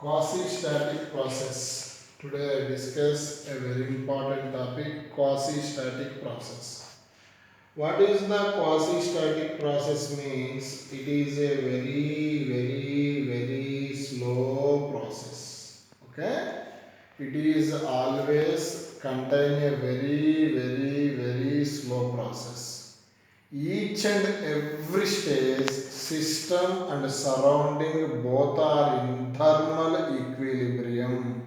Quasi-static process. Today I discuss a very important topic, quasi-static process. What is the quasi-static process means? It is a very slow process. Okay? It is always contain a very slow process. Each and every stage, system and surrounding both are in thermal equilibrium.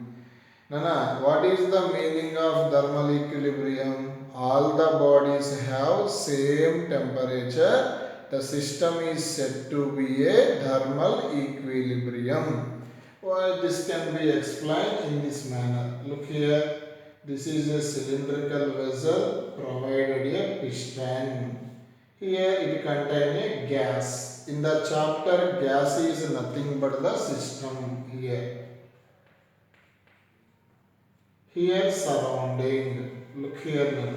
Nana, what is the meaning of thermal equilibrium? All the bodies have same temperature. The system is said to be a thermal equilibrium. Well, this can be explained in this manner. Look here. This is a cylindrical vessel provided a piston. Here it contains a gas. In the chapter, gas is nothing but the system here. Here surrounding. Look here now.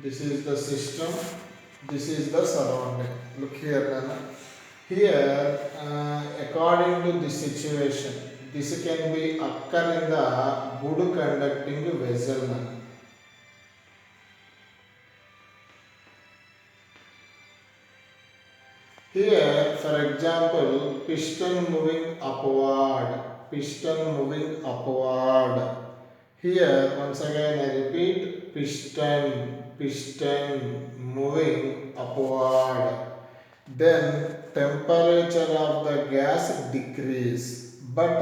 This is the system. This is the surrounding. Look here now. Here, according to this situation, this can be occur in the good conducting vessel now. Here, for example, piston moving upward. Piston moving upward. Here, once again I repeat, piston moving upward. Then temperature of the gas decrease. But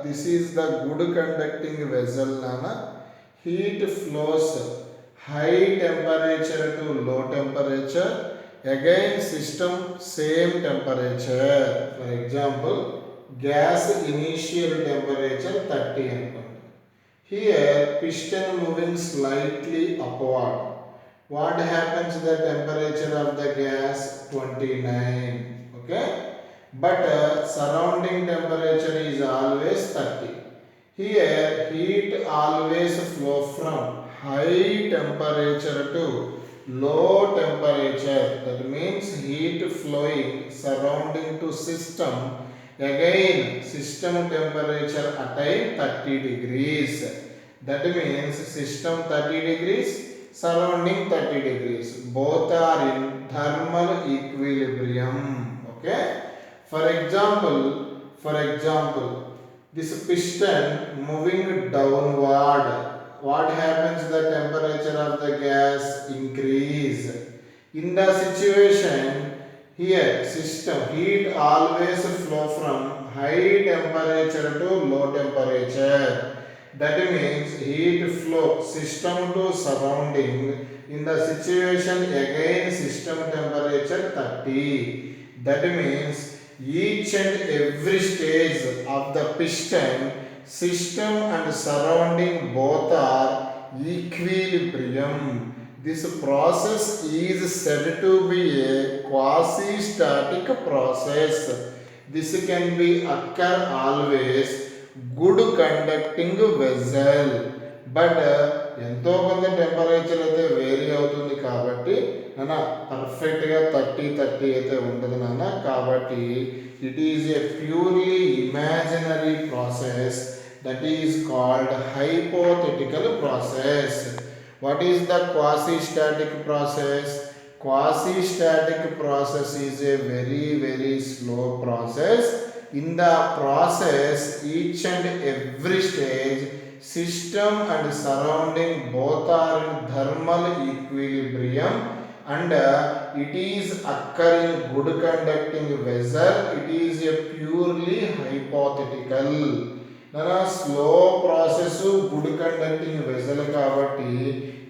this is the good conducting vessel, Nana. Heat flows high temperature to low temperature. Again system same temperature. For example, gas initial temperature 30 అనుకోండి. Here piston moving slightly upward. What happens to the temperature of the gas? 29. Okay. But surrounding temperature is always 30. Here heat always flow from high temperature to low temperature. That means heat flowing surrounding to system. Again system temperature attain 30 degrees. That means system 30 degrees, surrounding 30 degrees. Both are in thermal equilibrium. Okay. For example, this piston moving downward. What happens? The temperature of the gas increase. In the situation here, system heat always flow from high temperature to low temperature. That means heat flow system to surrounding. In the situation again system temperature 30. That means each and every stage of the piston, system and surrounding both are equilibrium. This process is said to be a quasi-static process. This can be occur always good conducting vessel. But ఎంతో కొంత temperature అయితే vary అవుతుంది కాబట్టి నాన్న పర్ఫెక్ట్గా 30 అయితే ఉంటుంది నాన్న. కాబట్టి it is a purely imaginary process that is called hypothetical process. What is the quasi-static process? Quasi-static process is a very slow process. In the process, each and every stage, system and surrounding both are in thermal equilibrium, and it is occurring good conducting vessel. It is a purely hypothetical. Nana slow process good conducting vessel kabatti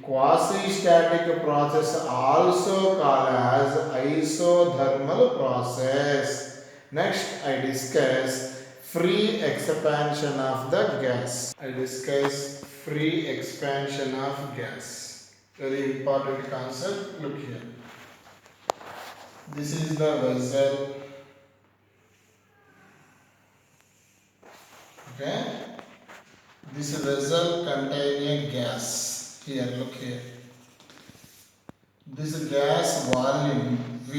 quasi-static process also called as isothermal process. Next, I discuss free expansion of the gas. Free expansion of gas. Very important concept. Look here. This is the vessel. Okay. This vessel contains a gas. Here, look here. This gas volume V.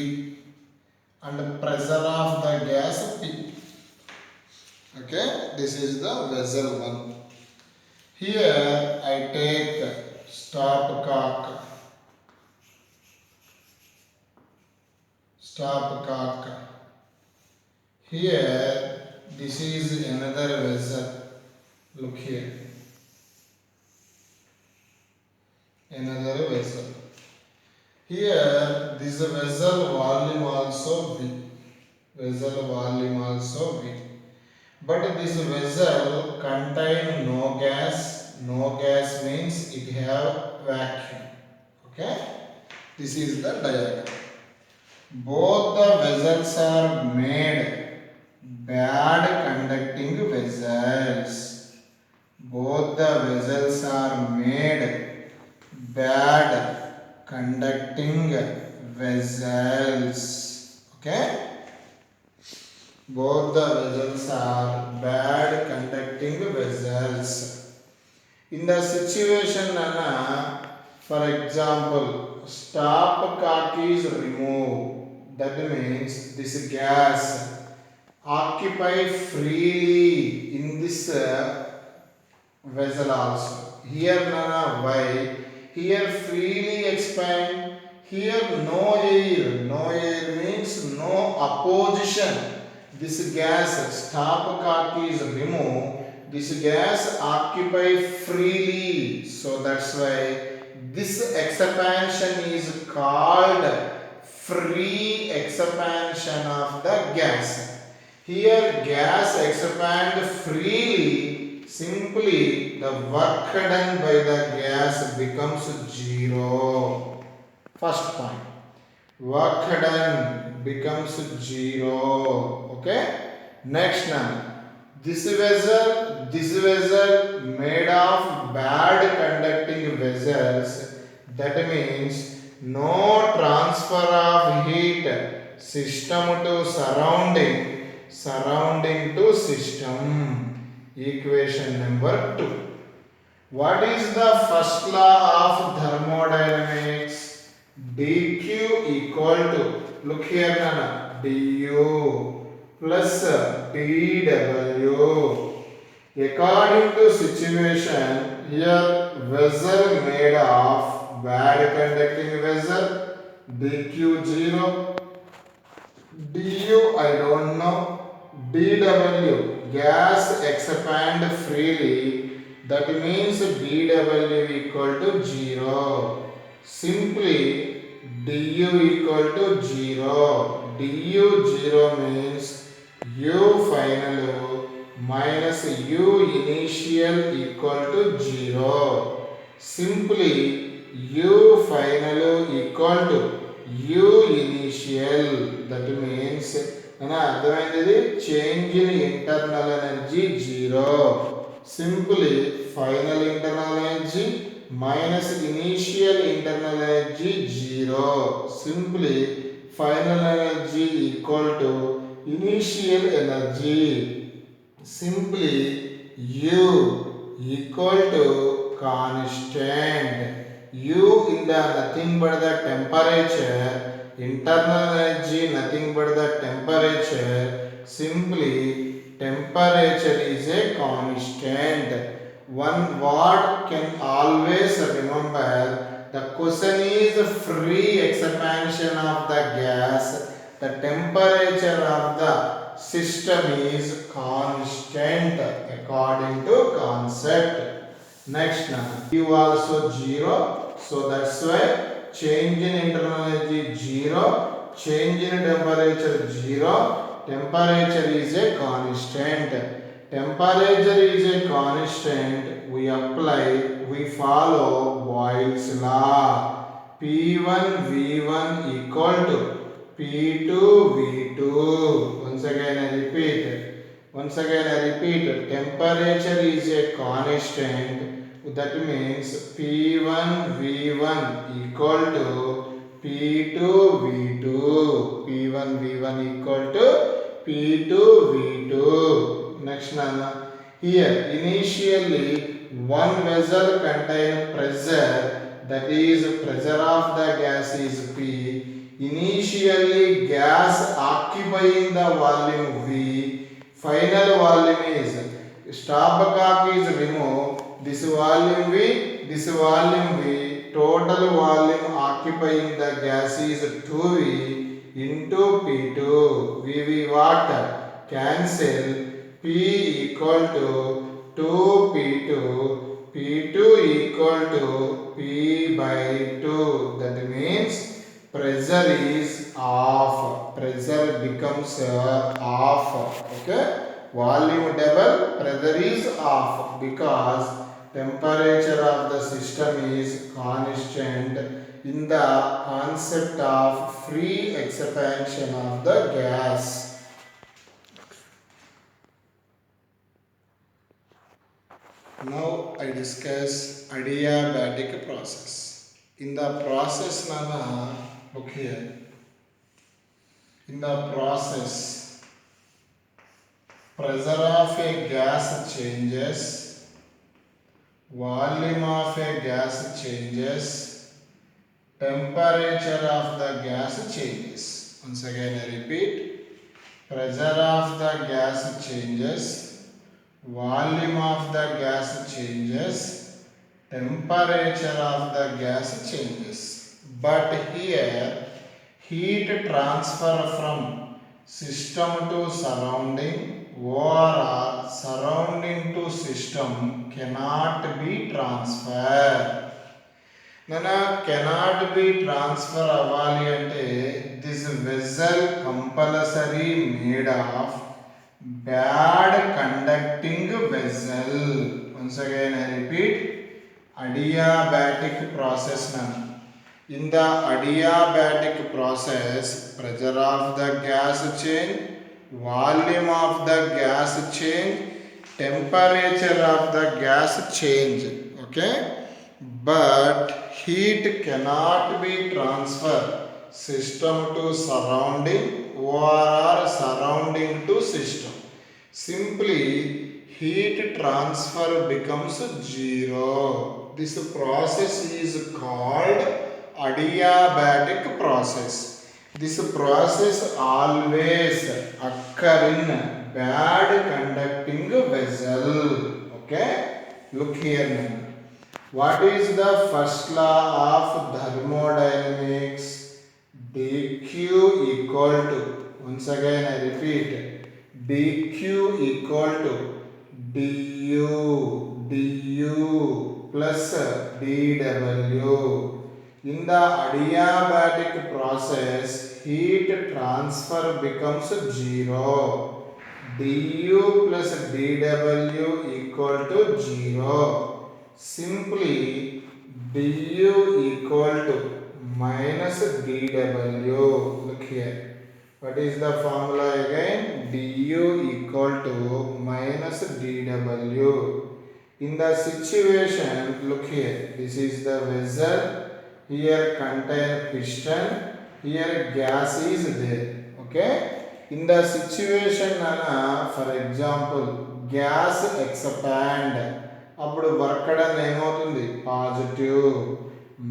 and pressure of the gas P. Okay, this is the vessel 1. Here I take stopcock. Here this is another vessel. Look here, another vessel. Here this vessel volume also V. Vessel volume also V. But this vessel contain no gas. No gas means it have vacuum. Okay. This is the diagram. Both the vessels are made bad conducting vessels. Both the vessels are made bad conducting vessels. Okay. Both the vessels are bad conducting vessels. In the situation, for example, stopcock is removed. That means this gas occupy freely in this vessel also. Here why? Here freely expand. Here no air. No air means no opposition. This gas stopcock is removed. This gas occupy freely. So that's why this expansion is called free expansion of the gas. Here gas expand freely, simply the work done by the gas becomes 0. First point, work done becomes 0. Okay. Next one, this vessel made of bad conducting vessels. That means no transfer of heat system to surrounding to system. Equation number 2. What is the first law of thermodynamics? dq equal to, look here Nana, du plus dw. According to situation, here vessel made of bad conducting vessel, dq 0, du I don't know, dw gas expand freely, that means dw equal to 0. Simply du equal to 0. du 0 means u final minus u initial equal to 0. Simply u final equal to u initial, that means change in internal energy 0. Simply final internal energy minus initial internal energy 0. Simply final energy equal to initial energy. Simply U equal to constant. U in the nothing but the temperature, internal energy nothing but the temperature. Simply temperature is a constant. One word can always remember, the question is free expansion of the gas. The temperature of the system is constant according to concept. Next now, U also 0. So that's why change in internal energy 0, change in temperature 0. Temperature is a constant. Temperature is a constant. We follow Boyle's law. P1 V1 equal to P2 V2. Once again I repeat. Temperature is a constant. That means P1 V1 equal to P2 V2. P1 V1 equal to P2 V2. Next one. Here initially one vessel contain pressure, that is pressure of the gas is P. Initially gas occupying the volume V, final volume is stopcock is removed, this volume V, total volume occupying the gas is 2V into P2. V what? Cancel. P equal to 2P2, P2 equal to P by 2. That means pressure is off. Pressure becomes off. Okay. Volume double, pressure is off because temperature of the system is constant in the concept of free expansion of the gas. Now I discuss adiabatic process. In the process, look here. In the process, pressure of a gas changes, volume of a gas changes, temperature of the gas changes. Once again I repeat, pressure of the gas changes, volume of the gas changes, temperature of the gas changes. But here heat transfer from system to surrounding or surrounding to system cannot be transferred. Nana cannot be transfer avali ante this vessel compulsory made of bad conducting vessel. Once again I repeat, adiabatic process nana. In the adiabatic process, pressure of the gas change, volume of the gas change, temperature of the gas change. Okay? But heat cannot be transferred system to surrounding or surrounding to system. Simply heat transfer becomes zero. This process is called adiabatic process. This process always occur in bad conducting vessel. Okay? Look here now. What is the first law of thermodynamics? dq equal to, once again I repeat, dq equal to du plus dw. In the adiabatic process, heat transfer becomes zero. du plus dw equal to 0. Simply du equal to minus dw. Look here. What is the formula again? du equal to minus dw. In the situation, look here. This is the vessel. Here contain piston. Here gas is there. Okay. In the situation, for example, gas expand. అప్పుడు work done ఏమవుతుంది? Positive.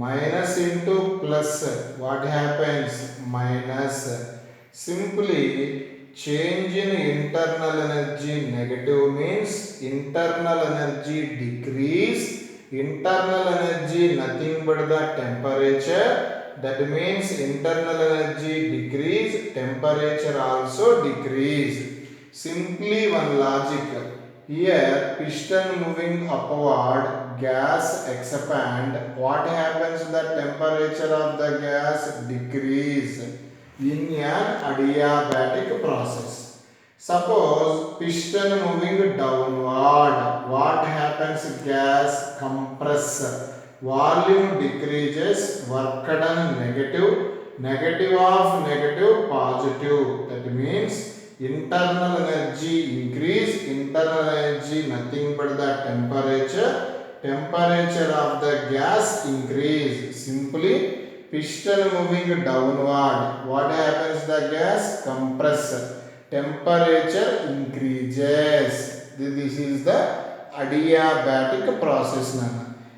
Minus into plus what happens? Minus. Simply change in internal energy negative means internal energy decrease. Internal energy nothing but the temperature. That means internal energy decrease, temperature also decrease. Simply one logic. Here piston moving upward, gas expand. What happens to the temperature of the gas? Decrease in an adiabatic process. Suppose piston moving downward, what happens? Gas compress. Volume decreases, work done negative, negative of negative positive. That means internal energy increase, internal energy nothing but the temperature, temperature of the gas increase. Simply piston moving downward, what happens? The gas compress, temperature increases. This is the adiabatic process.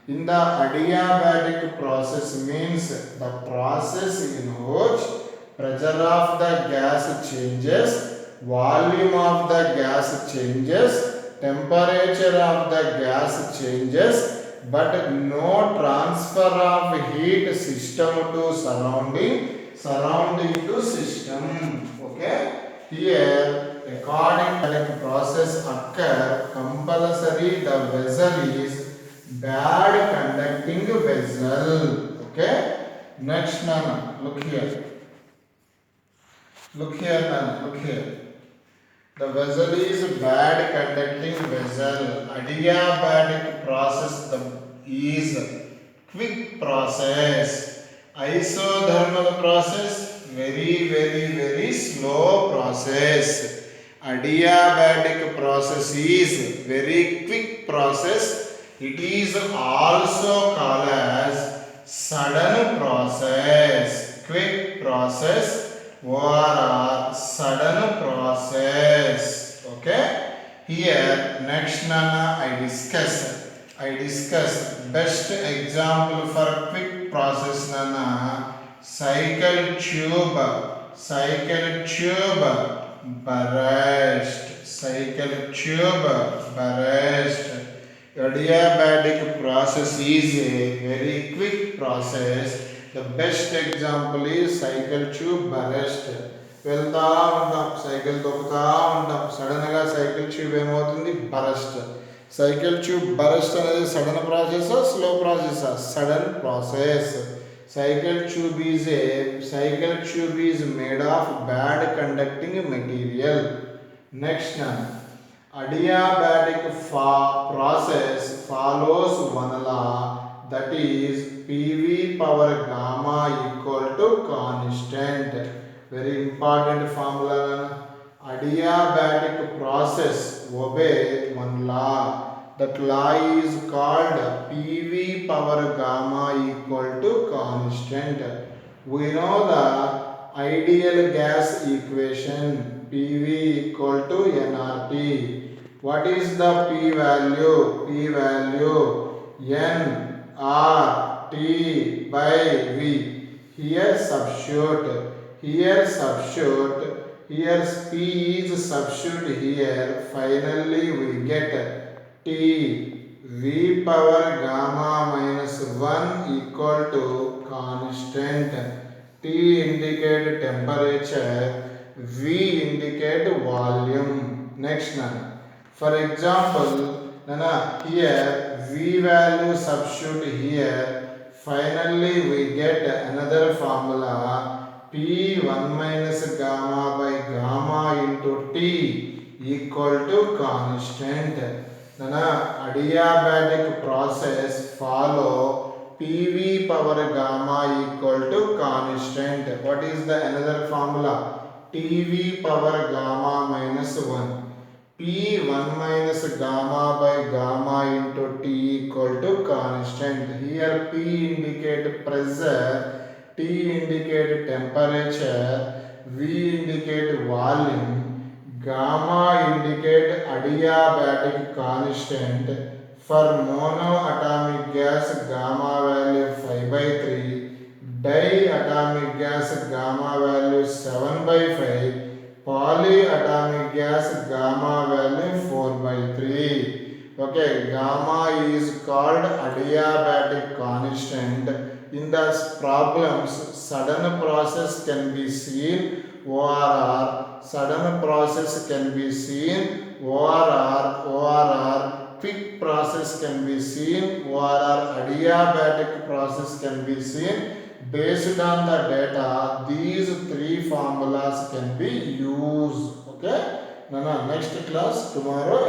In the adiabatic process means the process in which pressure of the gas changes, volume of the gas changes, temperature of the gas changes, but no transfer of heat system to surrounding to system. Okay. Here, according to the process occur, compulsory the vessel is bad conducting vessel. Okay. Next, Nana, look here. Look here, Nana. Look here. The vessel is bad conducting vessel. Adiabatic process is quick process. Isothermal process very slow process. Adiabatic process is very quick process. It is also called as sudden process, quick process or sudden process. Okay. Here next Nana I discuss best example for quick process Nana cycle tube burst. Adiabatic process is a very quick process. The best example is cycle tube burst. వెళ్తా ఉంటాం cycle తొక్కుతా ఉంటాం సడన్గా cycle tube ఏమవుతుంది burst. Cycle tube burst అనేది sudden process slow process sudden process. Cycle tube is made of bad conducting material. Next one. Adiabatic process follows one law, that is PV power gamma equal to constant. Very important formula. Adiabatic process obey one law. That law is called PV power gamma equal to constant. We know the ideal gas equation PV equal to nRT. What is the P value? P value nRT by V. Here substitute. Here P is substitute here. Finally we get T V power gamma minus 1 equal to constant. T indicate temperature, V indicate volume. Next one. For example, Nana, here V value substitute here. Finally we get another formula P1 minus gamma by gamma into T equal to constant. Nana, adiabatic process follow PV power gamma equal to constant. What is the another formula? TV power gamma minus 1. P1 minus gamma by gamma into T equal to constant. Here P indicate pressure, T indicate temperature, V indicate volume, gamma indicate adiabatic constant. For monoatomic gas gamma value 5/3, diatomic gas gamma value 7/5, polyatomic gas gamma value 4/3. Okay, gamma is called adiabatic constant. In the problems, sudden process can be seen ORR, sudden process can be seen ORR, quick process can be seen ORR, adiabatic process can be seen. Based on the data, these three formulas can be used. Okay, Nana, next class tomorrow.